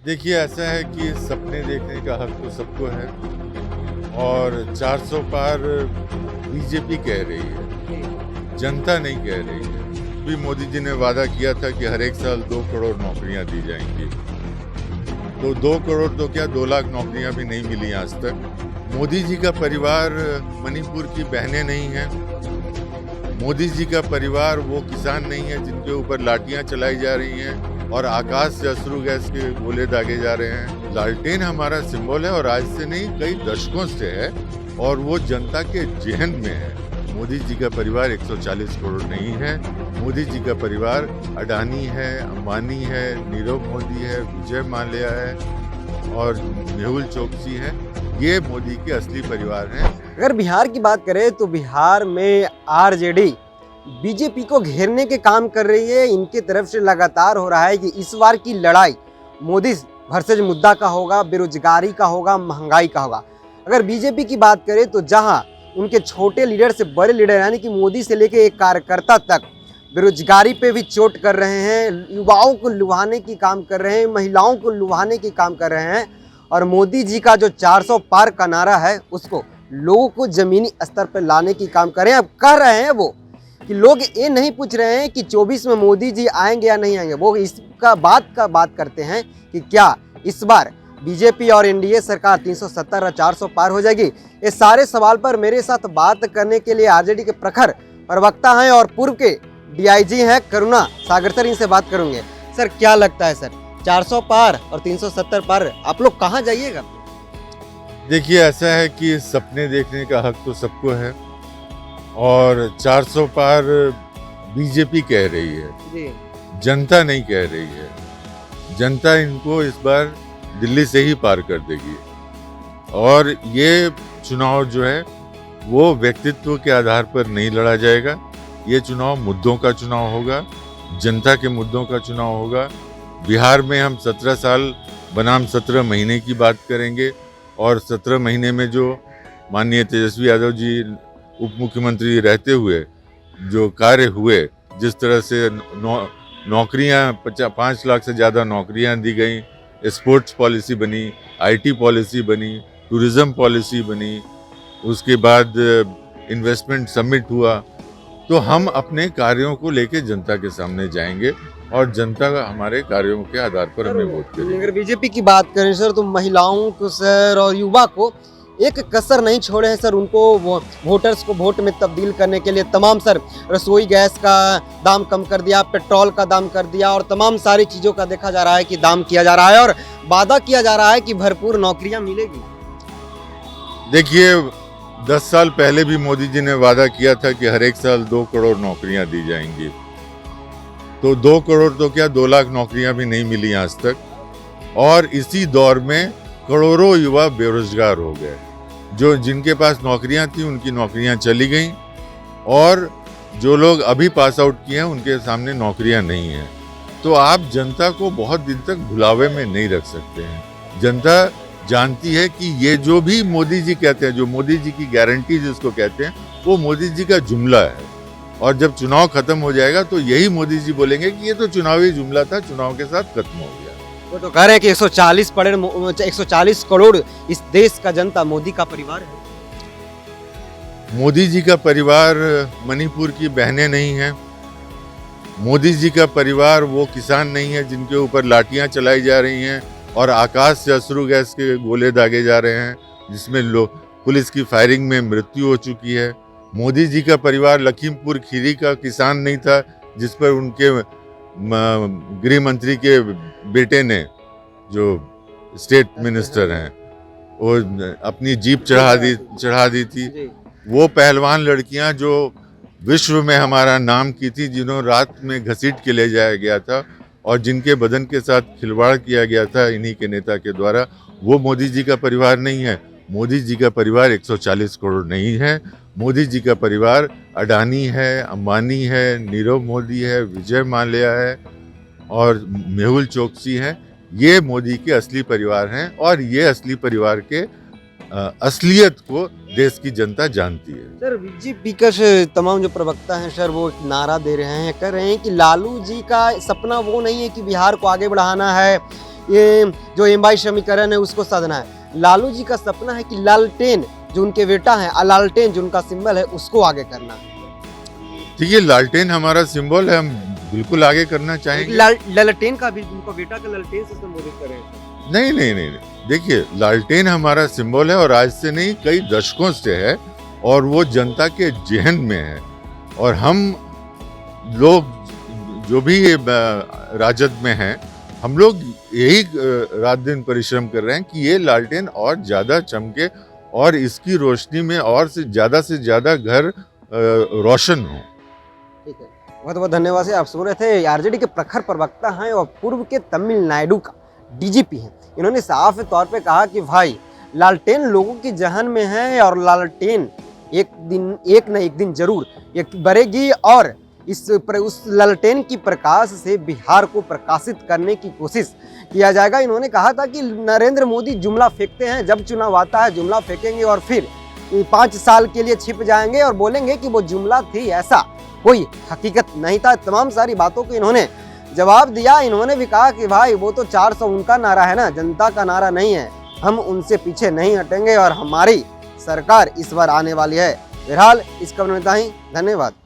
देखिए, ऐसा है कि सपने देखने का हक तो सबको है और 400 पार बीजेपी कह रही है, जनता नहीं कह रही है। भी मोदी जी ने वादा किया था कि हर एक साल 2 करोड़ नौकरियां दी जाएंगी, तो 2 करोड़ तो क्या 2 लाख नौकरियां भी नहीं मिली आज तक। मोदी जी का परिवार मणिपुर की बहनें नहीं है। मोदी जी का परिवार वो किसान नहीं है जिनके ऊपर लाठियां चलाई जा रही हैं और आकाश से अश्रु गैस के गोले दागे जा रहे हैं। लालटेन हमारा सिंबल है और आज से नहीं कई दशकों से है और वो जनता के जेहन में है। मोदी जी का परिवार 140 करोड़ नहीं है। मोदी जी का परिवार अडानी है, अंबानी है, नीरव मोदी है, विजय माल्या है और मेहुल चोकसी है। ये मोदी के असली परिवार हैं। अगर बिहार की बात करें तो बिहार में आरजेडी बीजेपी को घेरने के काम कर रही है। इनके तरफ से लगातार हो रहा है कि इस बार की लड़ाई मोदी वर्सेज मुद्दा का होगा, बेरोजगारी का होगा, महंगाई का होगा। अगर बीजेपी की बात करें तो जहां उनके छोटे लीडर से बड़े लीडर यानी कि मोदी से लेके एक कार्यकर्ता तक बेरोजगारी पे भी चोट कर रहे हैं, युवाओं को लुभाने की काम कर रहे हैं, महिलाओं को लुभाने की काम कर रहे हैं और मोदी जी का जो 400 पार का नारा है उसको लोगों को जमीनी स्तर पर लाने की काम कर रहे हैं। अब कर रहे हैं वो कि लोग ये नहीं पूछ रहे हैं कि 24 में मोदी जी आएंगे या नहीं आएंगे, वो इसका बात करते हैं कि क्या इस बार बीजेपी और एनडीए सरकार 370 और 400 पार हो जाएगी। ये सारे सवाल पर मेरे साथ बात करने के लिए आरजेडी के प्रखर प्रवक्ता हैं और पूर्व के डीआईजी हैं करुणा सागर सर, इनसे बात करूंगे। सर क्या लगता है सर, 400 पार और 370 पार आप लोग कहाँ जाइएगा? देखिए, ऐसा है कि सपने देखने का हक तो सबको है और 400 पार बीजेपी कह रही है जी। जनता नहीं कह रही है। जनता इनको इस बार दिल्ली से ही पार कर देगी और ये चुनाव जो है वो व्यक्तित्व के आधार पर नहीं लड़ा जाएगा। ये चुनाव मुद्दों का चुनाव होगा, जनता के मुद्दों का चुनाव होगा। बिहार में हम 17 साल बनाम 17 महीने की बात करेंगे और 17 महीने में जो माननीय तेजस्वी यादव जी उप मुख्यमंत्री रहते हुए जो कार्य हुए, जिस तरह से नौकरियां 5 लाख से ज़्यादा नौकरियां दी गई, स्पोर्ट्स पॉलिसी बनी, आईटी पॉलिसी बनी, टूरिज्म पॉलिसी बनी, उसके बाद इन्वेस्टमेंट समिट हुआ, तो हम अपने कार्यों को लेके जनता के सामने जाएंगे और जनता का हमारे कार्यों के आधार पर हमें वोट करेगी। अगर बीजेपी की बात करें सर तो महिलाओं को सर और युवा को एक कसर नहीं छोड़े हैं सर, उनको वोटर्स को वोट में तब्दील करने के लिए तमाम सर रसोई गैस का दाम कम कर दिया, पेट्रोल का दाम कर दिया और तमाम सारी चीज़ों का देखा जा रहा है कि दाम किया जा रहा है और वादा किया जा रहा है कि भरपूर नौकरियां मिलेगी। देखिए, 10 साल पहले भी मोदी जी ने वादा किया था कि हर एक साल 2 करोड़ नौकरियां दी जाएंगी, तो 2 करोड़ तो क्या 2 लाख नौकरियां भी नहीं मिली आज तक और इसी दौर में करोड़ों युवा बेरोजगार हो गए। जो जिनके पास नौकरियां थी उनकी नौकरियां चली गईं और जो लोग अभी पास आउट किए हैं उनके सामने नौकरियां नहीं हैं। तो आप जनता को बहुत दिन तक भुलावे में नहीं रख सकते हैं। जनता जानती है कि ये जो भी मोदी जी कहते हैं, जो मोदी जी की गारंटी जिसको कहते हैं, वो मोदी जी का जुमला है और जब चुनाव खत्म हो जाएगा तो यही मोदी जी बोलेंगे कि ये तो चुनावी जुमला था, चुनाव के साथ खत्म हो गया। वो तो कह रहे हैं कि 140 करोड़ इस देश का जनता मोदी का परिवार है। मोदी जी का परिवार मणिपुर की बहनें नहीं हैं। मोदी जी का परिवार वो किसान नहीं है जिनके ऊपर लाठियां चलाई जा रही हैं और आकाश से अश्रु गैस के गोले दागे जा रहे हैं, जिसमें पुलिस की फायरिंग में मृत्यु हो चुकी है। मोदी जी का परिवार लखीमपुर खीरी का किसान नहीं था जिस पर उनके गृह मंत्री के बेटे ने, जो स्टेट मिनिस्टर हैं, वो अपनी जीप चढ़ा दी थी। वो पहलवान लड़कियां जो विश्व में हमारा नाम की थी, जिन्हों रात में घसीट के ले जाया गया था और जिनके बदन के साथ खिलवाड़ किया गया था इन्हीं के नेता के द्वारा, वो मोदी जी का परिवार नहीं है। मोदी जी का परिवार 140 करोड़ नहीं है। मोदी जी का परिवार अडानी है, अंबानी है, नीरव मोदी है, विजय माल्या है और मेहुल चोकसी है। ये मोदी के असली परिवार हैं और ये असली परिवार के असलियत को देश की जनता जानती है। सर बीजेपी का तमाम जो प्रवक्ता हैं सर वो एक नारा दे रहे हैं, कह रहे हैं कि लालू जी का सपना वो नहीं है कि बिहार को आगे बढ़ाना है, ये जो एमवाई समीकरण है उसको साधना है। लालू जी का सपना है कि लालटेन जो उनके बेटा है, लालटेन जो उनका सिंबल है, उसको आगे करना। ठीक है, लालटेन हमारा सिंबल है, हम बिल्कुल आगे करना चाहेंगे। लालटेन का भी उनका बेटा का लालटेन से संबोधित करें। नहीं नहीं नहीं नहीं, देखिए लालटेन हमारा सिंबल है और आज से नहीं कई दशकों से है और वो जनता के जहन में है। और हम लोग जो भी राजद में हैं, हम लोग यही रात दिन परिश्रम कर रहे हैं कि ये लालटेन और ज़्यादा चमके और इसकी रोशनी में और से ज़्यादा घर रोशन हो। ठीक है, बहुत बहुत धन्यवाद। से आप सुन रहे थे, आरजेडी के प्रखर प्रवक्ता हैं और पूर्व के तमिलनाडु का डीजीपी हैं। इन्होंने साफ तौर पे कहा कि भाई लालटेन लोगों की जहन में है और लालटेन एक न एक दिन जरूर ये बढ़ेगी और उस लालटेन की प्रकाश से बिहार को प्रकाशित करने की कोशिश किया जाएगा। इन्होंने कहा था कि नरेंद्र मोदी जुमला फेंकते हैं, जब चुनाव आता है जुमला फेंकेंगे और फिर 5 साल के लिए छिप जाएंगे और बोलेंगे कि वो जुमला थी, ऐसा कोई हकीकत नहीं था। तमाम सारी बातों को इन्होंने जवाब दिया। इन्होंने भी कहा कि भाई वो तो 400 उनका नारा है ना, जनता का नारा नहीं है, हम उनसे पीछे नहीं हटेंगे और हमारी सरकार इस बार आने वाली है। फिलहाल इस खबर में इतना ही, धन्यवाद।